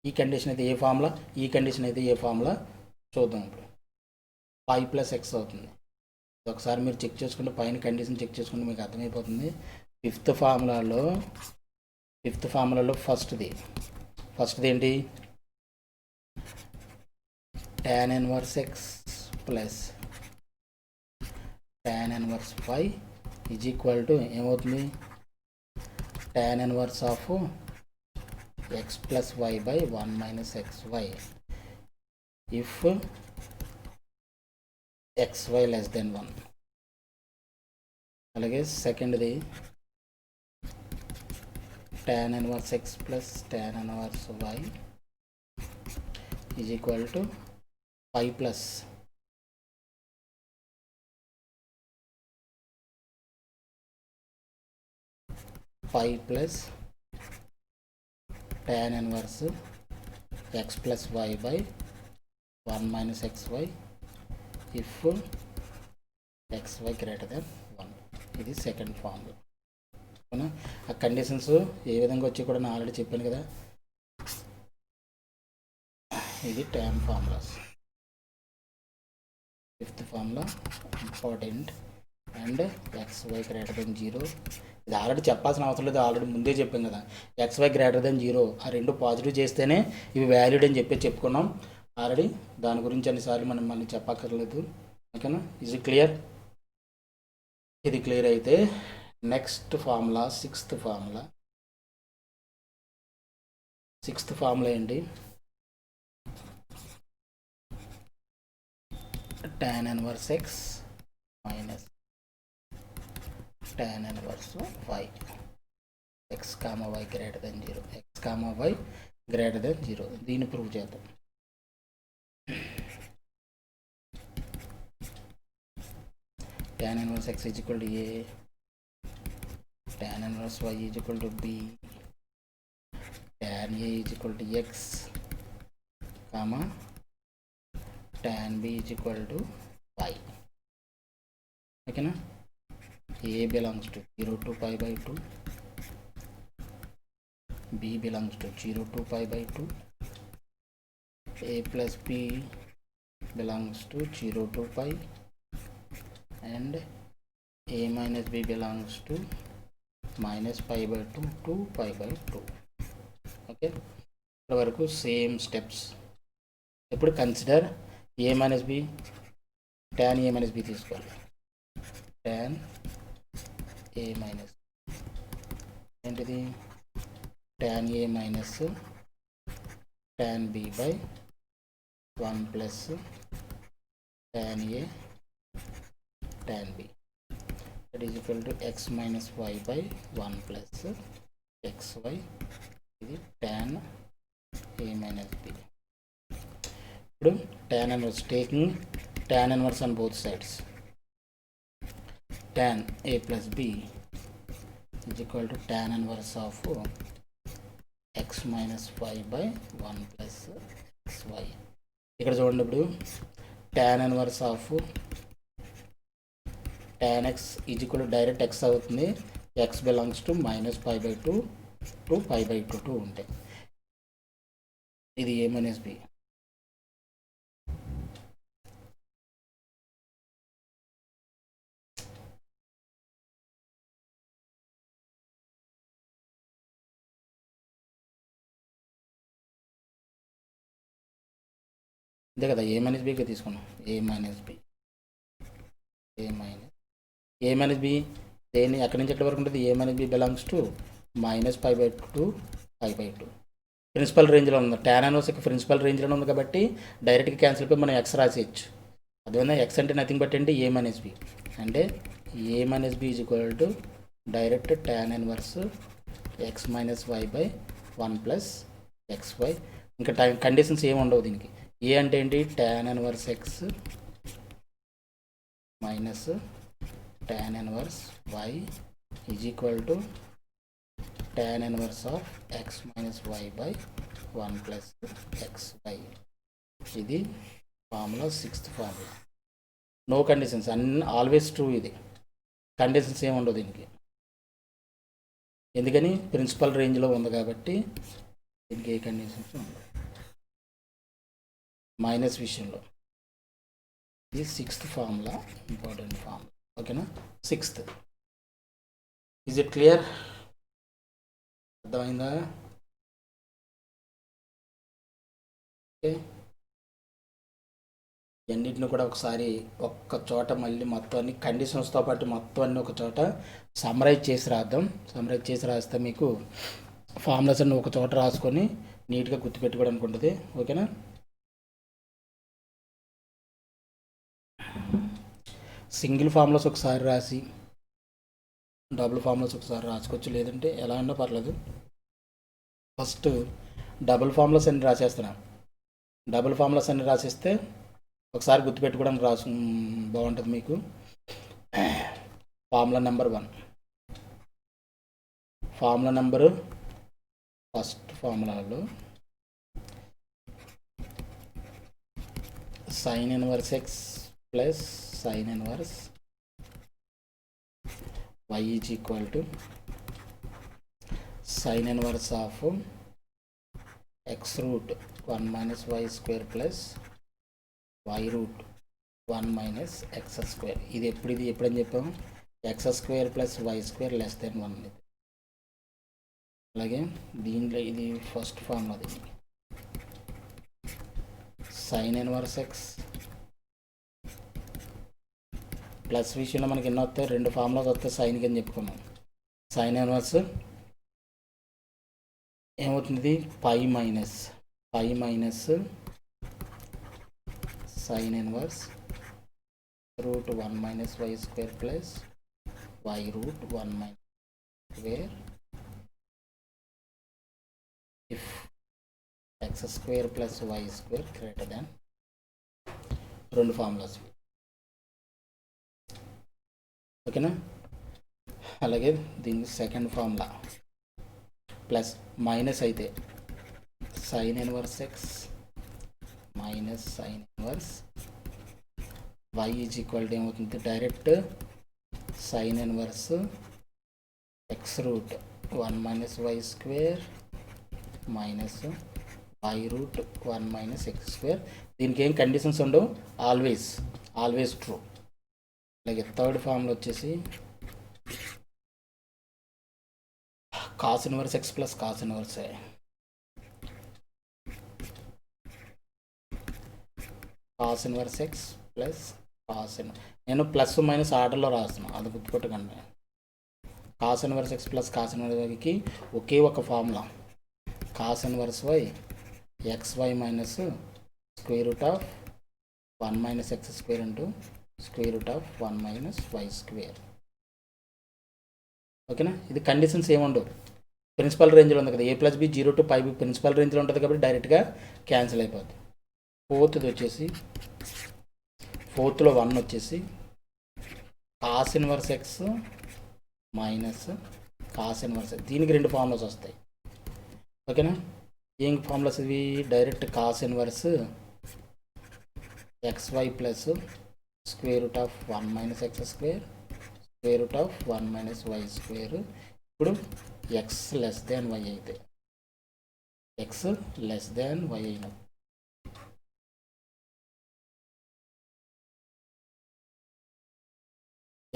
ఈ కండిషన్ అయితే ఏ ఫార్ములా, ఈ కండిషన్ అయితే ఏ ఫార్ములా చూద్దాం. ఇప్పుడు 5 + x అవుతుంది. ఒకసారి మీరు చెక్ చేసుకుంటే, పైన కండిషన్ చెక్ చేసుకుంటే మీకు అర్థమైపోతుంది. ఫిఫ్త్ ఫార్ములాలో ఫస్ట్ది ఏంటి, tan inverse x plus tan inverse y is equal to ఏమవుతుంది, tan inverse of x plus y by 1 minus xy if xy less than 1. అలాగే సెకండ్ది tan inverse x plus tan inverse y is equal to 5 plus tan inverse x plus y by 1 minus xy if xy greater than 1. ఇది second formula. ఆ conditions ఏ విధంగా వచ్చి కూడా నేను already చెప్పాను కదా. ఇది tan formulas. Fifth formula important. And xy greater than 0, ఇది ఆల్రెడీ చెప్పాల్సిన అవసరం లేదు, ఆల్రెడీ ముందే చెప్పాం కదా. xy గ్రేటర్ దెన్ 0 ఆ రెండు పాజిటివ్ చేస్తేనే ఇవి వ్యాలిడ్ అని చెప్పుకున్నాం ఆల్రెడీ. దాని గురించి అన్నిసార్లు మనం మళ్ళీ చెప్పక్కర్లేదు. ఓకేనా, ఇది క్లియర్. ఇది క్లియర్ అయితే నెక్స్ట్ ఫార్ములా సిక్స్త్ ఫార్ములా ఏంటి, tan inverse x minus tan inverse y x, y greater than 0, x, y greater than 0. దీన్ని ప్రూవ్ చేద్దాం. tan inverse x is equal to a, tan inverse y is equal to b, tan a is equal to x, tan b is equal to y. ఓకేనా, a belongs to 0 to pi by 2, b belongs to 0 to pi by 2, a plus b belongs to 0 to pi, and a minus b belongs to minus pi by 2 to pi by 2. Okay, ఇక్కడ వరకు same steps. ఇప్పుడు consider a minus b, tan a minus b తీసుకోవాలి. tan a minus ఏంటిది, tan a minus tan b by 1 plus tan a tan b, that is equal to x minus y by 1 plus xy. ఇది tan a minus b. ఇప్పుడు tan inverse, taking tan inverse on both sides, tan a plus b is equal to tan inverse of x minus y by 1 plus xy. ఇక్కడ చూడండి, ఇప్పుడు tan inverse of tan x is equal to direct x అవుతుంది, x belongs to minus pi by 2 to pi by 2 ఉంటాయి. ఇది a minus b. అంతే కదా, ఏ minus బీగా తీసుకున్నాం. ఏ minus B దేని ఎక్కడి నుంచి ఎక్కడి వరకు ఉంటుంది, a minus b belongs to minus pi by 2 to pi by 2. Principal రేంజ్లో ఉంది, tan ఇన్వర్స్ ప్రిన్సిపల్ రేంజ్లో ఉంది కాబట్టి డైరెక్ట్గా క్యాన్సిల్ అయిపోయి మనం ఎక్స్ రాసేయచ్చు. అదేవిధంగా ఎక్స్ అంటే నథింగ్ బట్ ఏంటి, ఏ మైనస్ బి. అంటే a minus b is equal to direct tan inverse X minus why by 1 plus xy. ఇంకా కండిషన్స్ ఏమి ఉండవు దీనికి. ఏ అంటే ఏంటి, tan inverse X minus tan inverse why is equal to tan inverse of x minus why by 1 plus xy. ఇది formula, sixth formula. No conditions, అన్ని always true. ఇది conditions ఏమి ఉండవు దీనికి, ఎందుకని ప్రిన్సిపల్ రేంజ్లో ఉంది కాబట్టి దీనికి ఏ కండిషన్స్ ఉండవు. మైనస్ విషయంలో. ఇది 6th ఫార్ములా, ఇంపార్టెంట్ ఫార్ములా. ఓకేనా? 6th. Is it clear? అర్థమైందా? ఓకే, అన్నిటిని కూడా ఒకసారి ఒక్క చోట మళ్ళీ మొత్తం అన్ని కండిషన్స్తో పాటు మొత్తం అన్ని ఒక చోట సమ్మరైజ్ చేసి రాద్దాం. సమ్మరైజ్ చేసి రాస్తే మీకు ఫార్ములాస్ అన్ని ఒక చోట రాసుకొని నీట్గా గుర్తుపెట్టుకోవడానికి ఉంటుంది. ఓకేనా? సింగిల్ ఫార్ములాస్ ఒకసారి రాసి డబుల్ ఫార్ములాస్ ఒకసారి రాసుకోవచ్చు, లేదంటే ఎలా ఉన్నా పర్లేదు. ఫస్ట్ డబుల్ ఫార్ములాస్ అన్ని రాసేస్తున్నా. డబుల్ ఫార్ములాస్ అన్ని రాసిస్తే ఒకసారి గుర్తుపెట్టుకోవడానికి బాగుంటుంది మీకు. Formula number 1, formula number first ఫార్ములాలో sine inverse X plus sine inverse y is equal to sin inverse of x root 1 minus y square plus y root 1 minus x square. ఇది ఎప్పుడని చెప్పాము? x square plus y square less than 1. అలాగే దీంట్లో ఇది first formula. దీనికి sign inverse X plus విషయంలో మనకి ఎన్నో వస్తాయి? 2 ఫార్ములాస్ వస్తాయి సైన్కి అని చెప్పుకున్నాం. సైన్ ఇన్వర్స్ ఏమవుతుంది? Pi minus sine inverse root 1 minus why square plus y root 1 minus square if x square plus y square greater than. 2 formulas. ఓకేనా? అలాగే దీనికి సెకండ్ ఫార్ములా ప్లస్ మైనస్ అయితే sine inverse X minus sine inverse why is equal to ఏమవుతుంది? Direct sine inverse x root 1 minus why square minus y root 1 minus X square. దీనికి ఏం conditions ఉండవు, always true. అలాగే third formula వచ్చేసి cos inverse X plus cos inverse X plus cos inverse. నేను plus minus ఆర్డర్లో రాస్తున్నాను, అది గుర్తుపెట్టుకోండి. Cos inverse X plus cos inverse వైకి ఒకే ఒక formula, cos inverse y x y minus square root of 1 minus X square into square root of 1 minus why square. ఓకేనా? ఇది కండిషన్స్ ఏముండవు, ప్రిన్సిపల్ రేంజ్లో ఉంది కదా. a plus b 0 to π principal రేంజ్లో ఉంటుంది కాబట్టి డైరెక్ట్గా క్యాన్సిల్ అయిపోద్ది. ఫోర్త్లో 1 వచ్చేసి cos inverse X minus cos inverse. దీనికి 2 ఫార్ములాస్ వస్తాయి. ఓకేనా? ఏం ఫార్ములాస్ ఇవి? Direct cos inverse xy plus square root of 1 minus X square square root of 1 minus why square. ఇప్పుడు ఎక్స్ లెస్ దాన్ వై అయితే ఎక్స్ లెస్ దాన్ వై అయిన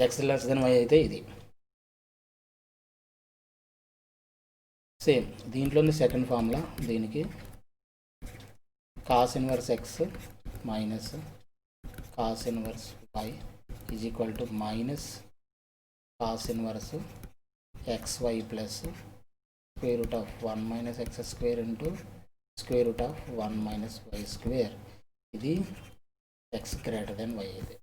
X less than Y అయితే ఇది same. దీంట్లోని second formula దీనికి cos inverse X minus cos inverse why is equal to minus cos inverse X Y plus square root of 1 minus X square into square root of 1 minus why square. ఇది X greater than Y అయితే.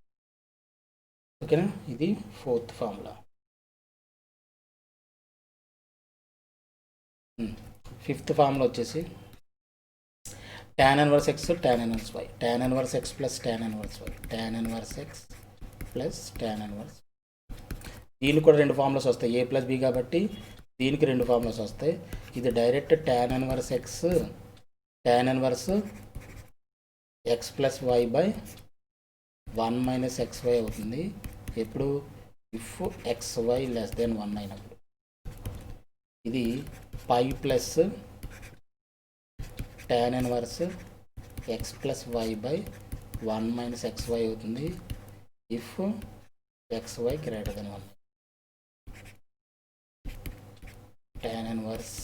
ఓకేనా? ఇది fourth formula. Fifth formula వచ్చేసి tan inverse X tan inverse Y, tan inverse X plus tan inverse Y, tan inverse X plus tan inverse. దీనికి కూడా 2 formulas వస్తాయి, a plus B కాబట్టి దీనికి 2 formulas వస్తాయి. ఇది direct tan inverse X tan inverse X plus y by 1 minus x y అవుతుంది. ఎప్పుడు? If x y less than 1 అయినప్పుడు. ఇది pi plus tan inverse X plus y by 1 minus xy అవుతుంది if xy greater than 1. tan inverse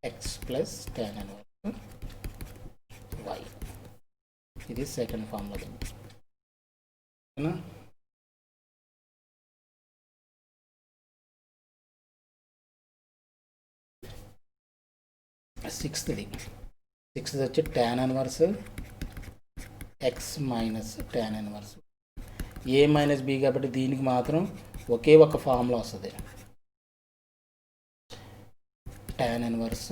X plus tan inverse y. ఇది second formula. ఓకేనా? సిక్స్త్ది వచ్చి tan inverse X minus tan inverse a minus b కాబట్టి దీనికి మాత్రం ఒకే ఒక formula వస్తుంది, tan inverse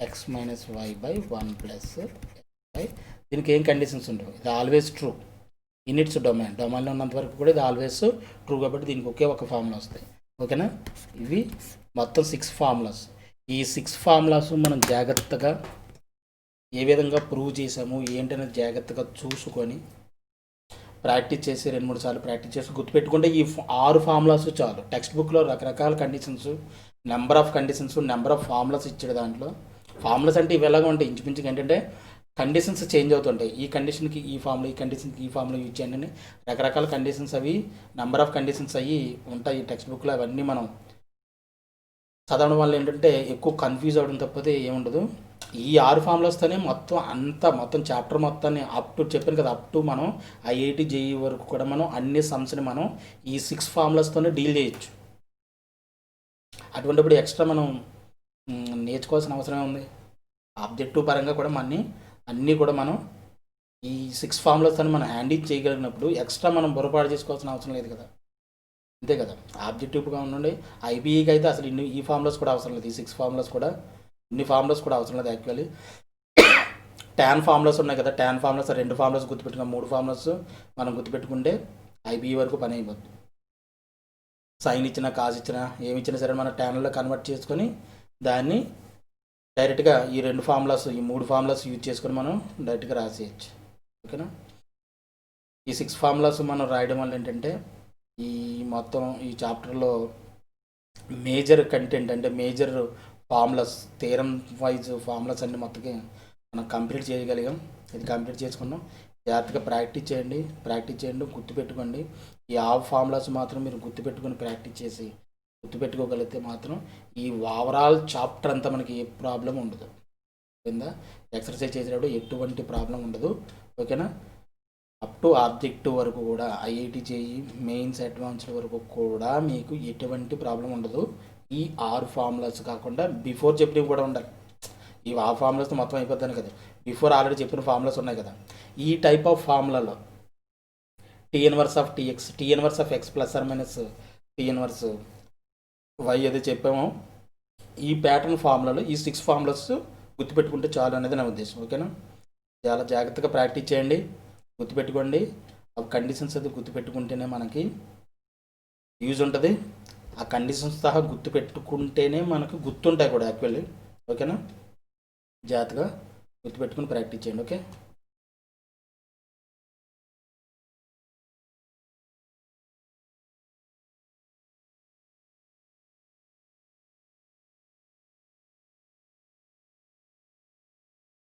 X minus why by 1 plus Y. దీనికి ఏం కండిషన్స్ ఉండవు, ఇది ఆల్వేస్ ట్రూ ఇన్ ఇట్స్ డొమైన్లో ఉన్నంత వరకు కూడా ఇది ఆల్వేస్ ట్రూ కాబట్టి దీనికి ఒకే ఒక ఫార్ములా వస్తాయి. ఓకేనా? ఇవి మొత్తం 6 ఫార్ములాస్. ఈ 6 ఫార్ములాస్ మనం జాగ్రత్తగా ఏ విధంగా ప్రూవ్ చేసాము ఏంటనేది జాగ్రత్తగా చూసుకొని ప్రాక్టీస్ చేసి 2-3 సార్లు ప్రాక్టీస్ చేసి గుర్తుపెట్టుకుంటే ఈ 6 ఫార్ములాస్ చాలు. టెక్స్ట్ బుక్లో రకరకాల conditions, number of conditions, number of formulas ఇచ్చాడు. దాంట్లో ఫార్ములాస్ అంటే ఇవి ఎలాగో ఉంటాయి, ఇంచుమించుగా ఏంటంటే కండిషన్స్ చేంజ్ అవుతుంటాయి. ఈ కండిషన్కి ఈ ఫార్ములా, ఈ కండిషన్కి ఈ ఫార్ములా యూజ్ చేయండి అని రకరకాల కండిషన్స్, అవి నెంబర్ ఆఫ్ కండిషన్స్ అవి ఉంటాయి టెక్స్ట్ బుక్లో. అవన్నీ మనం చదవడం వల్ల ఏంటంటే ఎక్కువ కన్ఫ్యూజ్ అవ్వడం తప్పితే ఏముండదు. ఈ 6 ఫార్ములాస్తోనే మొత్తం చాప్టర్ మొత్తాన్ని అప్ టు చెప్పాను కదా, అప్ టు మనం ఐఐటి జేఈ వరకు కూడా మనం అన్ని సమ్స్ని మనం ఈ 6 ఫార్ములాస్తోనే డీల్ చేయొచ్చు. అటువంటిప్పుడు ఎక్స్ట్రా మనం నేర్చుకోవాల్సిన అవసరమే ఉంది. ఆబ్జెక్టివ్ పరంగా కూడా అన్నీ కూడా మనం ఈ 6 ఫార్ములాస్తోనే మనం హ్యాండిల్ చేయగలిగినప్పుడు ఎక్స్ట్రా మనం బుర్రపాటు చేసుకోవాల్సిన అవసరం లేదు కదా, అంతే కదా. ఆబ్జెక్టివ్గా ఉండండి. ఐబీఈకి అయితే అసలు ఈ ఫార్ములాస్ కూడా అవసరం లేదు, ఈ 6 ఫార్ములాస్ కూడా, ఇన్ని ఫార్ములాస్ కూడా అవసరం లేదు. యాక్చువల్లీ ట్యాన్ ఫార్ములాస్ ఉన్నాయి కదా, ట్యాన్ ఫార్ములాస్ 2 ఫార్ములాస్ గుర్తుపెట్టుకున్న 3 ఫార్ములాస్ మనం గుర్తుపెట్టుకుంటే ఐబీఈ వరకు పని అయిపోతుంది. సైన్ ఇచ్చినా కాస్ ఇచ్చినా ఏమి ఇచ్చినా సరే మన ట్యాన్లో కన్వర్ట్ చేసుకొని దాన్ని డైరెక్ట్గా ఈ 2 ఫార్ములాస్, ఈ 3 ఫార్ములాస్ యూజ్ చేసుకొని మనం డైరెక్ట్గా రాసేయచ్చు. ఓకేనా? ఈ 6 ఫార్ములాస్ మనం రాయడం వల్ల ఏంటంటే ఈ మొత్తం ఈ చాప్టర్లో మేజర్ కంటెంట్ అంటే major formulas, theorem wise formulas అన్ని మొత్తం మనం కంప్లీట్ చేయగలిగాం. ఇది కంప్లీట్ చేసుకున్నాం. జాగ్రత్తగా ప్రాక్టీస్ చేయండి, గుర్తుపెట్టుకోండి. ఈ ఫార్ములాస్ మాత్రం మీరు గుర్తుపెట్టుకోగలిగితే మాత్రం ఈ ఓవరాల్ చాప్టర్ అంతా మనకి ఏ ప్రాబ్లం ఉండదు. కింద ఎక్సర్సైజ్ చేసేటప్పుడు ఎటువంటి ప్రాబ్లం ఉండదు. ఓకేనా? అప్ టు ఆబ్జెక్టివ్ వరకు కూడా ఐఐటి జేఈ మెయిన్స్ అడ్వాన్స్డ్ వరకు కూడా మీకు ఎటువంటి ప్రాబ్లం ఉండదు. ఈ 6 ఫార్ములాస్ కాకుండా బిఫోర్ చెప్పినవి కూడా ఉండాలి. ఈ 6 ఫార్ములాస్తో మొత్తం అయిపోతాను కదా, బిఫోర్ ఆల్రెడీ చెప్పిన ఫార్ములాస్ ఉన్నాయి కదా. ఈ టైప్ ఆఫ్ ఫార్ములాలో t inverse of t x, t inverse of x plus or minus t inverse y ఏదో చెప్పామో ఈ ప్యాటర్న్ ఫార్ములాలో ఈ 6 ఫార్ములాస్ గుర్తుపెట్టుకుంటే చాలు అనేది నా ఉద్దేశం. ఓకేనా? చాలా జాగ్రత్తగా ప్రాక్టీస్ చేయండి, గుర్తుపెట్టుకోండి. ఆ కండిషన్స్ అది గుర్తుపెట్టుకుంటేనే మనకి యూజ్ ఉంటుంది. ఆ కండిషన్స్ సహా గుర్తుపెట్టుకుంటేనే మనకు గుర్తుంటాయి కూడా యాక్చువల్లీ. ఓకేనా? జాగ్రత్తగా గుర్తుపెట్టుకుని ప్రాక్టీస్ చేయండి. ఓకే.